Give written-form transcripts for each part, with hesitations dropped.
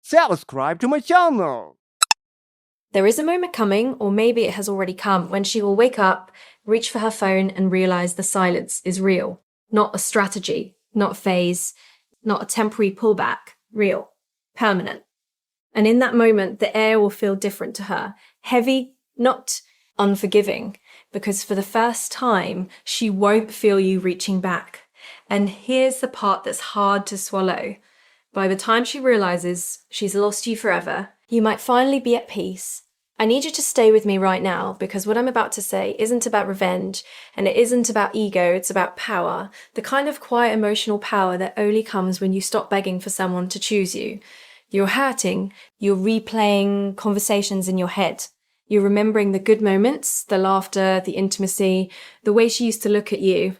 subscribe to my channel. There is a moment coming, or maybe it has already come, when she will wake up, reach for her phone, and realize the silence is real. Not a strategy, not a phase, not a temporary pullback. Real. Permanent. And in that moment, the air will feel different to her. Heavy, not unforgiving, because for the first time, she won't feel you reaching back. And here's the part that's hard to swallow. By the time she realizes she's lost you forever, you might finally be at peace. I need you to stay with me right now, because what I'm about to say isn't about revenge, and it isn't about ego, it's about power. The kind of quiet emotional power that only comes when you stop begging for someone to choose you. You're hurting, you're replaying conversations in your head. You're remembering the good moments, the laughter, the intimacy, the way she used to look at you.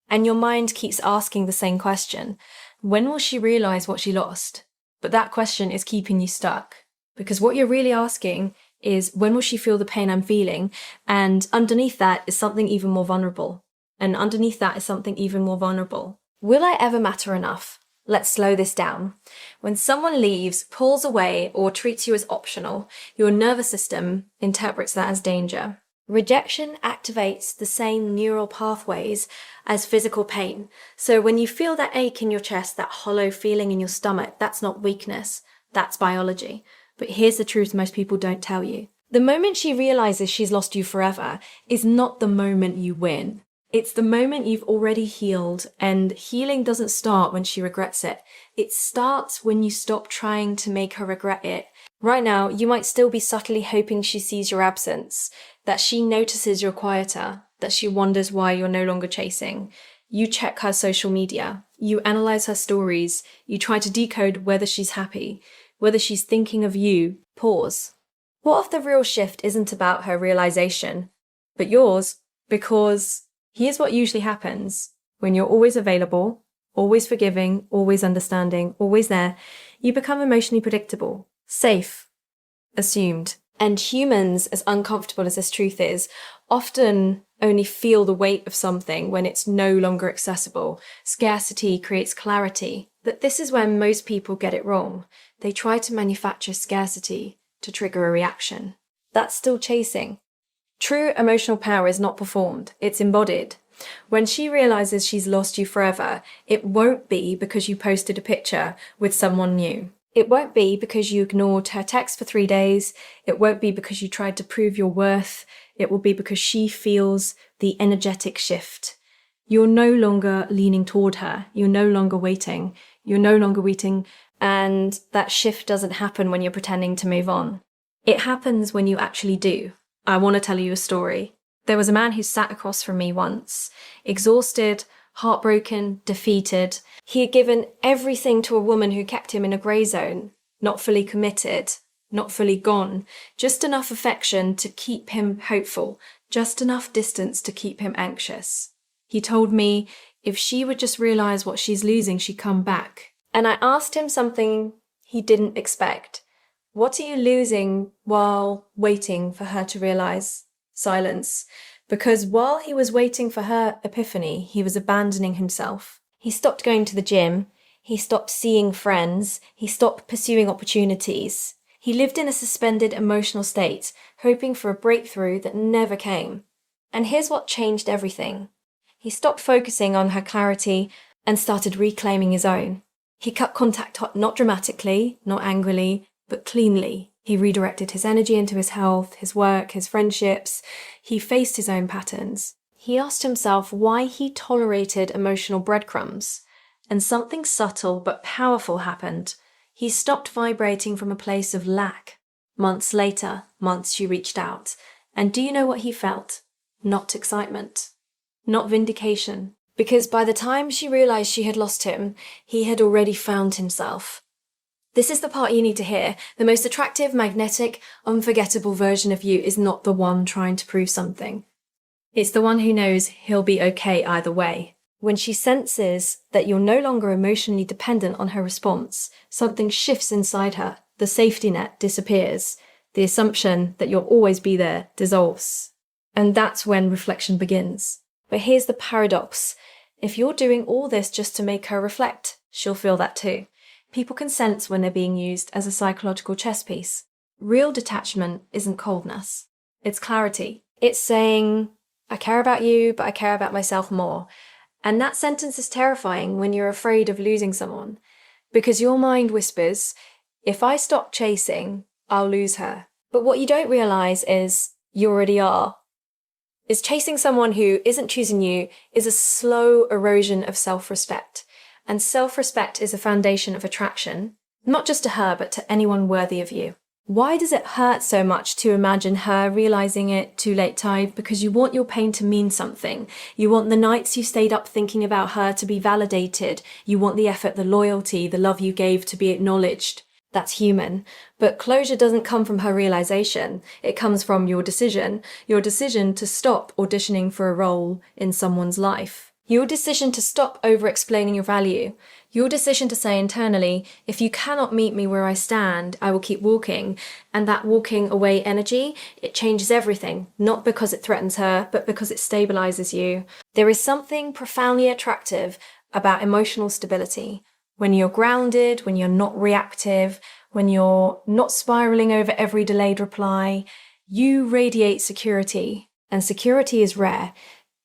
And your mind keeps asking the same question. When will she realize what she lost? But that question is keeping you stuck. Because what you're really asking is, when will she feel the pain I'm feeling? And underneath that is something even more vulnerable. And underneath that is something even more vulnerable. Will I ever matter enough? Let's slow this down. When someone leaves, pulls away, or treats you as optional, your nervous system interprets that as danger. Rejection activates the same neural pathways as physical pain. So when you feel that ache in your chest, that hollow feeling in your stomach, that's not weakness, that's biology. But here's the truth most people don't tell you. The moment she realizes she's lost you forever is not the moment you win. It's the moment you've already healed, and healing doesn't start when she regrets it. It starts when you stop trying to make her regret it. Right now, you might still be subtly hoping she sees your absence, that she notices you're quieter, that she wonders why you're no longer chasing. You check her social media, you analyze her stories, you try to decode whether she's happy, whether she's thinking of you. Pause. What if the real shift isn't about her realization, but yours? Because here's what usually happens. When you're always available, always forgiving, always understanding, always there, you become emotionally predictable, safe, assumed. And humans, as uncomfortable as this truth is, often only feel the weight of something when it's no longer accessible. Scarcity creates clarity. But this is where most people get it wrong. They try to manufacture scarcity to trigger a reaction. That's still chasing. True emotional power is not performed, it's embodied. When she realizes she's lost you forever, it won't be because you posted a picture with someone new. It won't be because you ignored her text for 3 days. It won't be because you tried to prove your worth. It will be because she feels the energetic shift. You're no longer leaning toward her. You're no longer waiting. You're no longer waiting. And that shift doesn't happen when you're pretending to move on. It happens when you actually do. I want to tell you a story. There was a man who sat across from me once, exhausted, heartbroken, defeated. He had given everything to a woman who kept him in a grey zone, not fully committed, not fully gone, just enough affection to keep him hopeful, just enough distance to keep him anxious. He told me if she would just realize what she's losing, she'd come back. And I asked him something he didn't expect. What are you losing while waiting for her to realize? Silence. Because while he was waiting for her epiphany, he was abandoning himself. He stopped going to the gym. He stopped seeing friends. He stopped pursuing opportunities. He lived in a suspended emotional state, hoping for a breakthrough that never came. And here's what changed everything. He stopped focusing on her clarity and started reclaiming his own. He cut contact not dramatically, not angrily, but cleanly. He redirected his energy into his health, his work, his friendships. He faced his own patterns. He asked himself why he tolerated emotional breadcrumbs. And something subtle but powerful happened. He stopped vibrating from a place of lack. Months later, she reached out. And do you know what he felt? Not excitement. Not vindication. Because by the time she realized she had lost him, he had already found himself. This is the part you need to hear. The most attractive, magnetic, unforgettable version of you is not the one trying to prove something. It's the one who knows he'll be okay either way. When she senses that you're no longer emotionally dependent on her response, something shifts inside her. The safety net disappears. The assumption that you'll always be there dissolves. And that's when reflection begins. But here's the paradox. If you're doing all this just to make her reflect, she'll feel that too. People can sense when they're being used as a psychological chess piece. Real detachment isn't coldness. It's clarity. It's saying, I care about you, but I care about myself more. And that sentence is terrifying when you're afraid of losing someone, because your mind whispers, if I stop chasing, I'll lose her. But what you don't realize is you already are. Is chasing someone who isn't choosing you is a slow erosion of self-respect. And self-respect is a foundation of attraction, not just to her, but to anyone worthy of you. Why does it hurt so much to imagine her realizing it too late, Tive? Because you want your pain to mean something. You want the nights you stayed up thinking about her to be validated. You want the effort, the loyalty, the love you gave to be acknowledged. That's human. But closure doesn't come from her realization. It comes from your decision to stop auditioning for a role in someone's life. Your decision to stop over-explaining your value. Your decision to say internally, if you cannot meet me where I stand, I will keep walking. And that walking away energy, it changes everything. Not because it threatens her, but because it stabilizes you. There is something profoundly attractive about emotional stability. When you're grounded, when you're not reactive, when you're not spiraling over every delayed reply, you radiate security. And security is rare.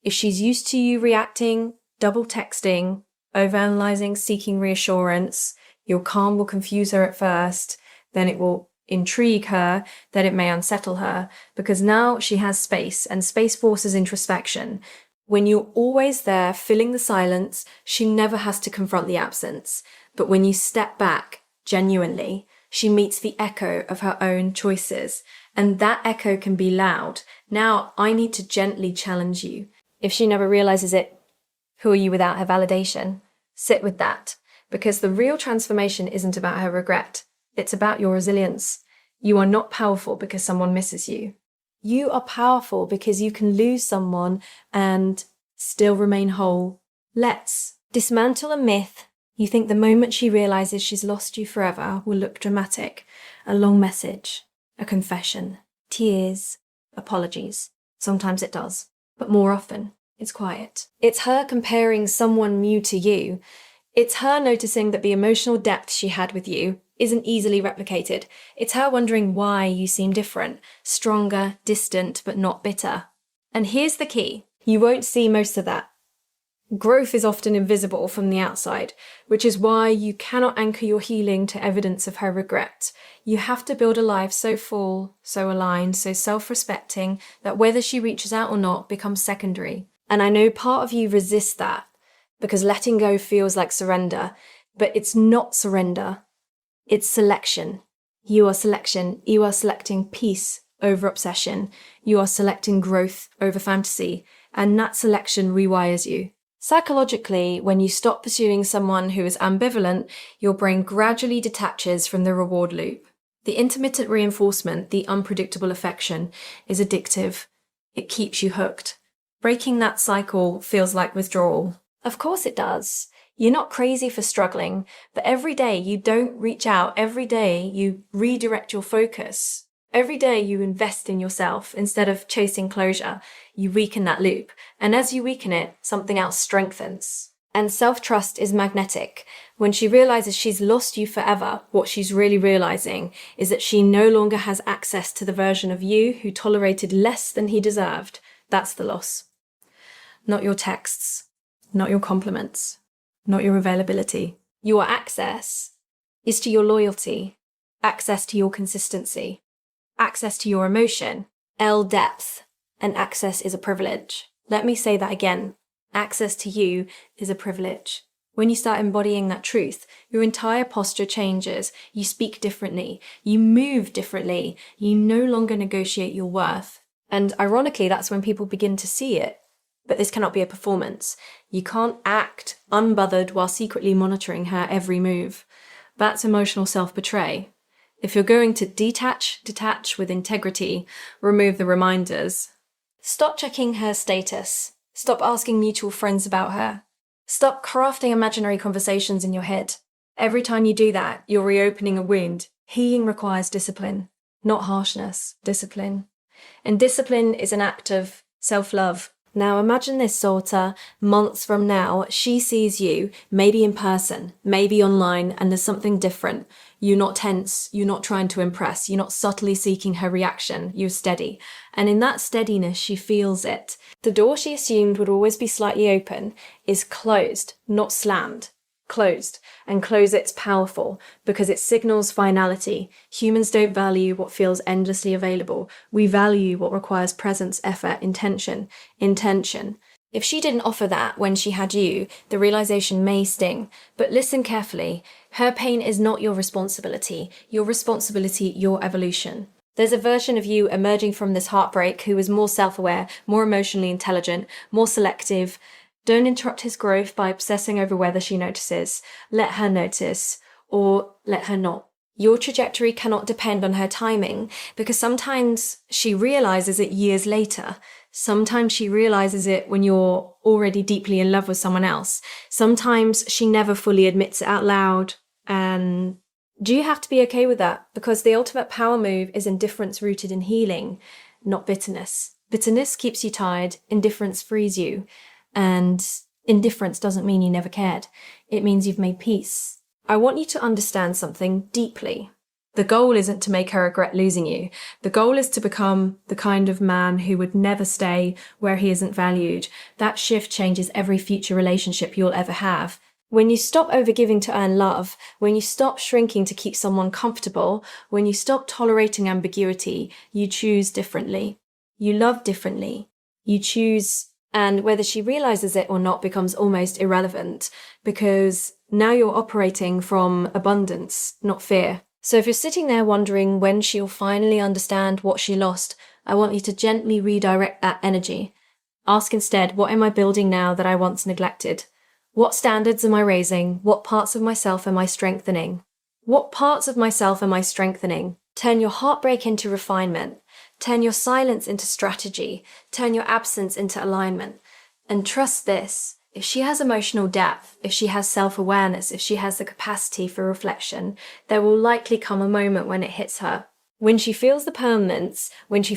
If she's used to you reacting, double texting, overanalyzing, seeking reassurance, your calm will confuse her at first, then it will intrigue her, then it may unsettle her, because now she has space, and space forces introspection. When you're always there, filling the silence, she never has to confront the absence. But when you step back, genuinely, she meets the echo of her own choices. And that echo can be loud. Now, I need to gently challenge you. If she never realizes it, who are you without her validation? Sit with that, because the real transformation isn't about her regret. It's about your resilience. You are not powerful because someone misses you. You are powerful because you can lose someone and still remain whole. Let's dismantle a myth. You think the moment she realizes she's lost you forever will look dramatic. A long message, a confession, tears, apologies. Sometimes it does. But more often, it's quiet. It's her comparing someone new to you. It's her noticing that the emotional depth she had with you isn't easily replicated. It's her wondering why you seem different, stronger, distant, but not bitter. And here's the key. You won't see most of that. Growth is often invisible from the outside, which is why you cannot anchor your healing to evidence of her regret. You have to build a life so full, so aligned, so self-respecting that whether she reaches out or not becomes secondary. And I know part of you resists that because letting go feels like surrender, but it's not surrender. It's selection. You are selecting peace over obsession. You are selecting growth over fantasy, and that selection rewires you. Psychologically, when you stop pursuing someone who is ambivalent, your brain gradually detaches from the reward loop. The intermittent reinforcement, the unpredictable affection, is addictive. It keeps you hooked. Breaking that cycle feels like withdrawal. Of course it does. You're not crazy for struggling, but every day you don't reach out, every day you redirect your focus. Every day you invest in yourself instead of chasing closure. You weaken that loop. And as you weaken it, something else strengthens. And self-trust is magnetic. When she realizes she's lost you forever, what she's really realizing is that she no longer has access to the version of you who tolerated less than he deserved. That's the loss. Not your texts, not your compliments, not your availability. Your access is to your loyalty, access to your consistency, access to your emotion, depth, and access is a privilege. Let me say that again. Access to you is a privilege. When you start embodying that truth, your entire posture changes. You speak differently. You move differently. You no longer negotiate your worth. And ironically, that's when people begin to see it. But this cannot be a performance. You can't act unbothered while secretly monitoring her every move. That's emotional self-betray. If you're going to detach with integrity, remove the reminders. Stop checking her status. Stop asking mutual friends about her. Stop crafting imaginary conversations in your head. Every time you do that, you're reopening a wound. Healing requires discipline, not harshness, discipline. And discipline is an act of self-love. Now imagine this, Salter. Months from now, she sees you, maybe in person, maybe online, and there's something different. You're not tense, you're not trying to impress, you're not subtly seeking her reaction, you're steady. And in that steadiness, she feels it. The door she assumed would always be slightly open is closed, not slammed. Closed. And close it's powerful because it signals finality. Humans don't value what feels endlessly available. We value what requires presence, effort, intention. If she didn't offer that when she had you, the realization may sting. But listen carefully. Her pain is not your responsibility. Your responsibility, your evolution. There's a version of you emerging from this heartbreak who is more self-aware, more emotionally intelligent, more selective. Don't interrupt his growth by obsessing over whether she notices. Let her notice, or let her not. Your trajectory cannot depend on her timing, because sometimes she realizes it years later. Sometimes she realizes it when you're already deeply in love with someone else. Sometimes she never fully admits it out loud. And do you have to be okay with that? Because the ultimate power move is indifference rooted in healing, not bitterness. Bitterness keeps you tied, indifference frees you. And indifference doesn't mean you never cared. It means you've made peace. I want you to understand something deeply. The goal isn't to make her regret losing you. The goal is to become the kind of man who would never stay where he isn't valued. That shift changes every future relationship you'll ever have. When you stop overgiving to earn love, when you stop shrinking to keep someone comfortable, when you stop tolerating ambiguity, you choose differently. You love differently. You choose. And whether she realizes it or not becomes almost irrelevant, because now you're operating from abundance, not fear. So if you're sitting there wondering when she'll finally understand what she lost, I want you to gently redirect that energy. Ask instead, what am I building now that I once neglected? What standards am I raising? What parts of myself am I strengthening? What parts of myself am I strengthening? Turn your heartbreak into refinement. Turn your silence into strategy. Turn your absence into alignment. And trust this, if she has emotional depth, if she has self-awareness, if she has the capacity for reflection, there will likely come a moment when it hits her. When she feels the permanence, when she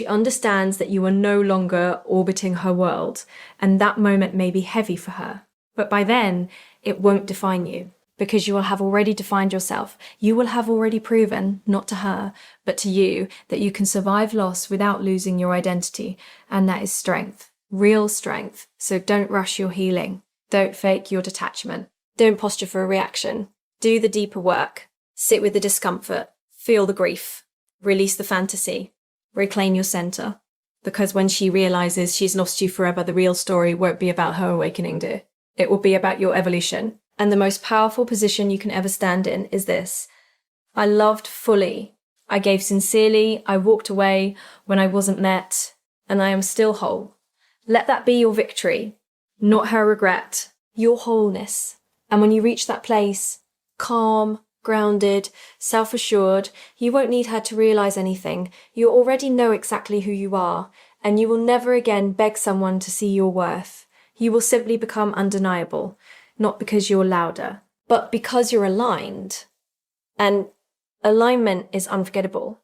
understands that you are no longer orbiting her world, and that moment may be heavy for her. But by then, it won't define you. Because you will have already defined yourself. You will have already proven, not to her, but to you, that you can survive loss without losing your identity. And that is strength. Real strength. So don't rush your healing. Don't fake your detachment. Don't posture for a reaction. Do the deeper work. Sit with the discomfort. Feel the grief. Release the fantasy. Reclaim your center. Because when she realizes she's lost you forever, the real story won't be about her awakening, dear. It will be about your evolution. And the most powerful position you can ever stand in is this. I loved fully. I gave sincerely. I walked away when I wasn't met. And I am still whole. Let that be your victory, not her regret, your wholeness. And when you reach that place, calm, grounded, self-assured, you won't need her to realize anything. You already know exactly who you are. And you will never again beg someone to see your worth. You will simply become undeniable. Not because you're louder, but because you're aligned. And alignment is unforgettable.